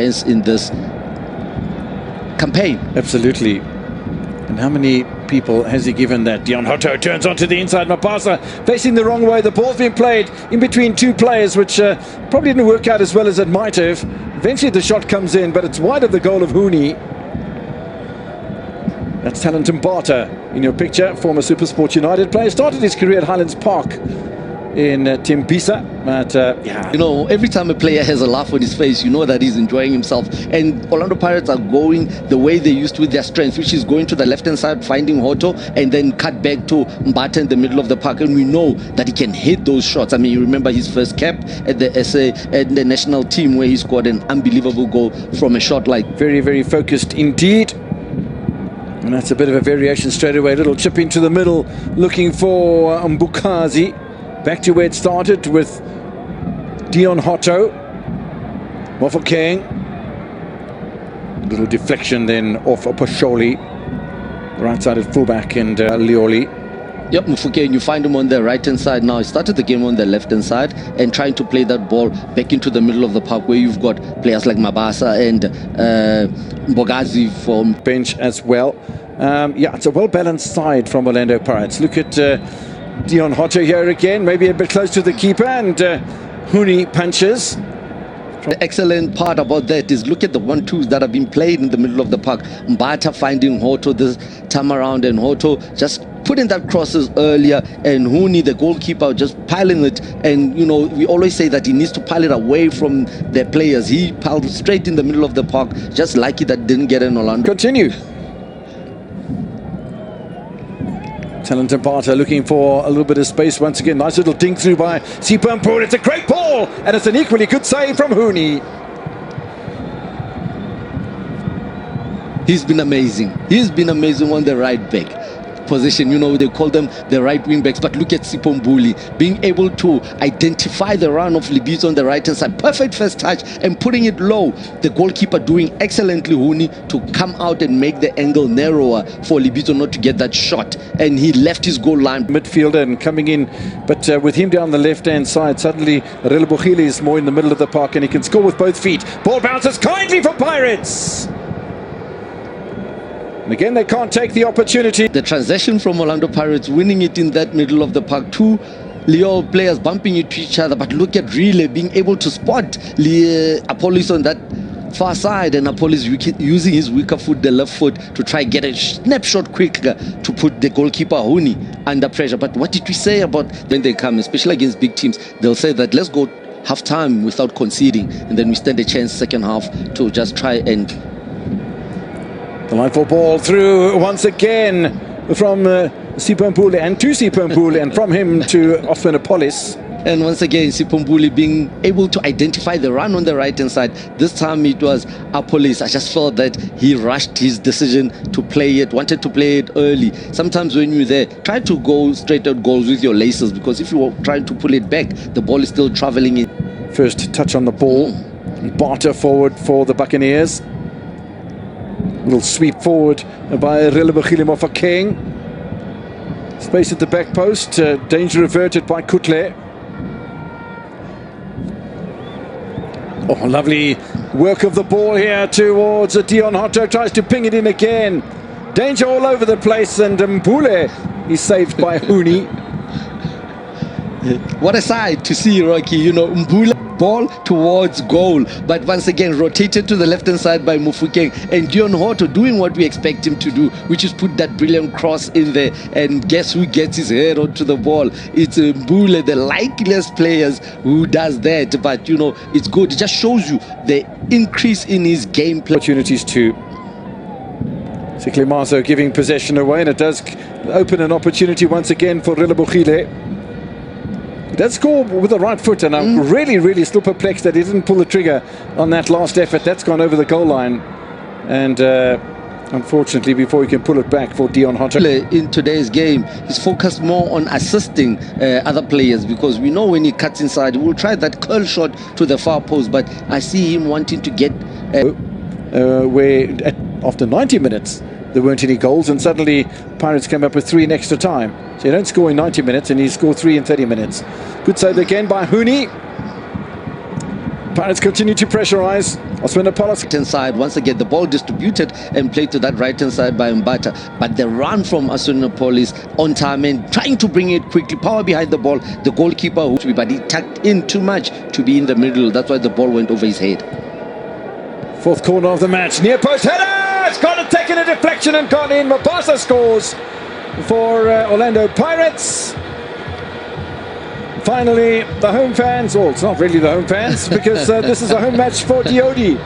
in this campaign. Absolutely. And how many people has he given that? Dion Hotto turns onto the inside. Mapasa facing the wrong way. The ball's been played in between two players, which probably didn't work out as well as it might have. Eventually the shot comes in, but it's wide of the goal of Hooney. That's Talentum Barter in your picture, former SuperSport United player. Started his career at Highlands Park in Tembisa, but yeah. You know, every time a player has a laugh on his face, you know that he's enjoying himself. And Orlando Pirates are going the way they used to with their strength, which is going to the left-hand side, finding Hotto, and then cut back to Mbata in the middle of the park. And we know that he can hit those shots. I mean, you remember his first cap at the at the national team, where he scored an unbelievable goal from a shot like. Very, very focused indeed. And that's a bit of a variation straight away. A little chip into the middle, looking for Mbukazi. Back to where it started with Dion Hotto. Mofokeng. Little deflection then off Pasholi. Right-sided fullback, and Lioli. Yep, Mofokeng, you find him on the right-hand side now. He started the game on the left-hand side and trying to play that ball back into the middle of the park, where you've got players like Mabasa and Mbogazi from bench as well. Yeah, it's a well-balanced side from Orlando Pirates. Look at Dion Hotto here again, maybe a bit close to the keeper, and Hooney punches. The excellent part about that is look at the 1-2s that have been played in the middle of the park. Mbata finding Hotto this time around, and Hotto just putting that crosses earlier, and Hooney, the goalkeeper, just piling it. And you know, we always say that he needs to pile it away from the players. He piled straight in the middle of the park, just lucky that didn't get in Orlando. Continue. Talentum Barter looking for a little bit of space once again. Nice little dink through by Sipampur. It's a great ball, and it's an equally good save from Hooney. He's been amazing. He's been amazing on the right back position. You know, they call them the right wing backs, but look at Sipombuli being able to identify the run of Libito on the right hand side. Perfect first touch and putting it low. The goalkeeper doing excellently, Hooney, to come out and make the angle narrower for Libito not to get that shot, and he left his goal line. Midfielder and coming in, but with him down the left hand side, suddenly Relebohile is more in the middle of the park, and he can score with both feet. Ball bounces kindly for Pirates. And again, they can't take the opportunity. The transition from Orlando Pirates, winning it in that middle of the park, two Lioli players bumping into each other, but look at Relay being able to spot Apollos on that far side, and Apollos using his weaker foot, the left foot, to try get a snapshot quicker to put the goalkeeper Hooney under pressure. But what did we say about when they come, especially against big teams? They'll say that let's go half time without conceding, and then we stand a chance second half to just try and. The line for ball through once again from Sipampule and to Sipampule, and from him to Osman Apollos. And once again, Sipombuli being able to identify the run on the right-hand side. This time it was Apollos. I just felt that he rushed his decision to play it, wanted to play it early. Sometimes when you're there, try to go straight out goals with your laces, because if you're trying to pull it back, the ball is still traveling in. First touch on the ball. Barter forward for the Buccaneers. Little sweep forward by Relebohile Mofokeng. Space at the back post. Danger averted by Kutle. Oh, lovely work of the ball here towards Dion Hotto. Tries to ping it in again. Danger all over the place, and Mbule is saved by Hooney. What a sight to see, Rocky. You know, Mbule ball towards goal, but once again rotated to the left hand side by Mofokeng, and Dion Hotto doing what we expect him to do, which is put that brilliant cross in there. And guess who gets his head onto the ball? It's Mbule, the likeliest players who does that. But you know, it's good. It just shows you the increase in his gameplay. Opportunities to Siklimazo giving possession away, and it does open an opportunity once again for Relebohile. He does score with the right foot, and I'm really still perplexed that he didn't pull the trigger on that last effort. That's gone over the goal line, and unfortunately, before he can pull it back for Dion Hotto. In today's game, he's focused more on assisting other players, because we know when he cuts inside, he will try that curl shot to the far post, but I see him wanting to get... where after 90 minutes, there weren't any goals, and suddenly Pirates came up with 3 in extra time. So you don't score in 90 minutes, and you score 3 in 30 minutes. Good save again by Hooney. Pirates continue to pressurize. Oswin Apollos. Right-hand side, once again, the ball distributed and played to that right-hand side by Mbata. But the run from Aswinopolis on time and trying to bring it quickly, power behind the ball. The goalkeeper, but he tucked in too much to be in the middle. That's why the ball went over his head. Fourth corner of the match. Near post header! It's got to take in a deflection and gone in. Mabasa scores for Orlando Pirates. Finally, the home fans, well, it's not really the home fans because this is a home match for Dioli.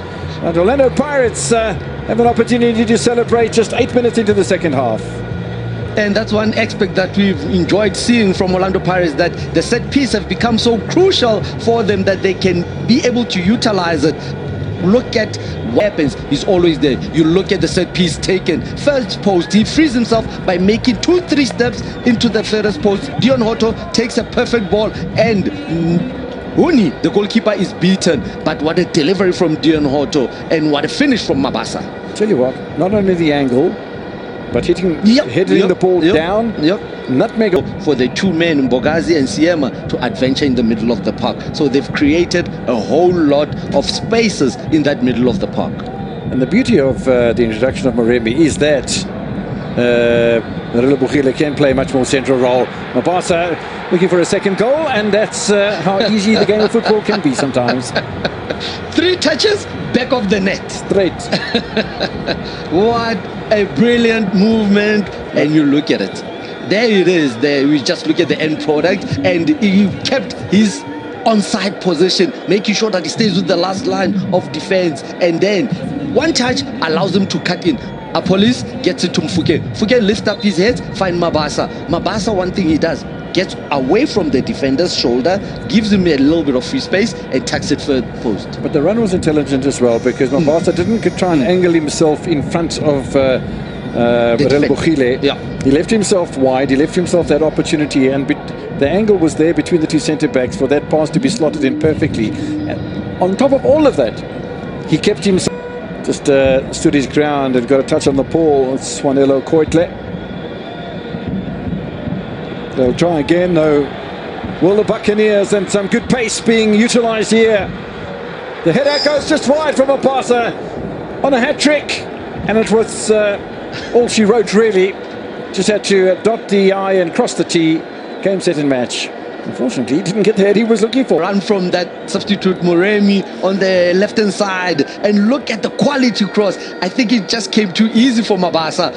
And Orlando Pirates have an opportunity to celebrate just 8 minutes into the second half. And that's one aspect that we've enjoyed seeing from Orlando Pirates, that the set piece have become so crucial for them that they can be able to utilize it. Look at what happens. He's always there. You look at the set piece taken. First post, he frees himself by making 2-3 steps into the first post. Dion Hoto takes a perfect ball and Uni, the goalkeeper, is beaten. But what a delivery from Dion Hoto and what a finish from Mabasa. Tell you what, not only the angle, but heading the ball down. Nutmeg for the two men, Mbogazi and Siema, to adventure in the middle of the park. So they've created a whole lot of spaces in that middle of the park. And the beauty of the introduction of Moremi is that Lioli can play a much more central role. Mabasa looking for a second goal, and that's how easy the game of football can be sometimes. 3 touches, back of the net. Straight. What a brilliant movement. And you look at it. There it is. There we just look at the end product, and he kept his onside position, making sure that he stays with the last line of defense. And then one touch allows him to cut in. Apolis gets it to Mfuke. Mfuke lifts up his head, find Mabasa. Mabasa, one thing he does, gets away from the defender's shoulder, gives him a little bit of free space, and tucks it third post. But the run was intelligent as well, because Mabasa didn't try and angle himself in front of Lioli. Yeah. He left himself wide, he left himself that opportunity, and the angle was there between the two centre-backs for that pass to be slotted in perfectly. And on top of all of that, he kept himself, just stood his ground and got a touch on the ball. It's Swanelo Koitle. They'll try again, though. Will the Buccaneers, and some good pace being utilised here. The header goes just wide from Mabasa on a hat-trick, and it was all she wrote, really. Just had to dot the I and cross the T. Game, set and match. Unfortunately, he didn't get the head he was looking for. Run from that substitute Moremi on the left-hand side, and look at the quality cross. I think it just came too easy for Mabasa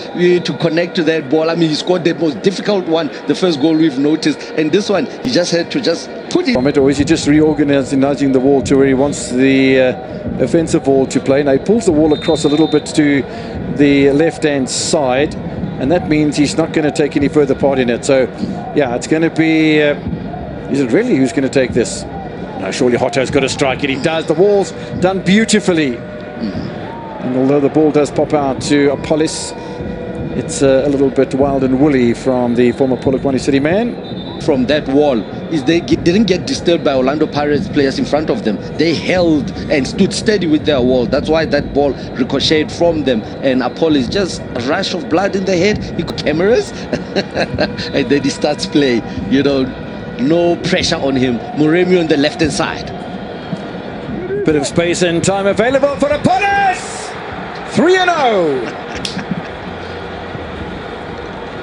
to connect to that ball. I mean, he scored the most difficult one, the first goal we've noticed, and this one, he just had to just put it. Or is he just reorganizing the wall to where he wants the offensive wall to play? Now he pulls the wall across a little bit to the left-hand side, and that means he's not going to take any further part in it. So, yeah, it's going to be... is it really who's going to take this? No, surely Hotto's got to strike it. He does. The wall's done beautifully. And although the ball does pop out to Apollos, it's a little bit wild and woolly from the former Polokwane City man. From that wall is they didn't get disturbed by Orlando Pirates players in front of them. They held and stood steady with their wall. That's why that ball ricocheted from them, and Apollos just a rush of blood in the head. He got cameras and then he starts play. You know, no pressure on him. Moremi on the left hand side. Bit of space and time available for Apollos. 3-0.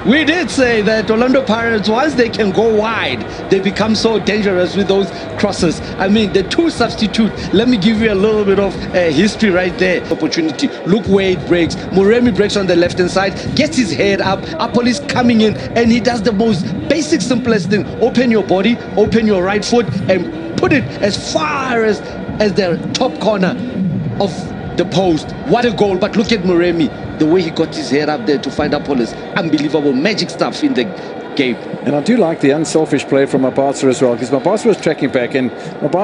We did say that Orlando Pirates, once they can go wide, they become so dangerous with those crosses. I mean, the two substitute, let me give you a little bit of history right there. Opportunity. Look where it breaks. Moremi breaks on the left-hand side, gets his head up. Apollos coming in, and he does the most basic, simplest thing. Open your body, open your right foot, and put it as far as the top corner of the post. What a goal. But look at Moremi, the way he got his head up there to find Apollos. Unbelievable magic stuff in the game. And I do like the unselfish play from Mabasa as well, because Mabasa was tracking back, and Mabasa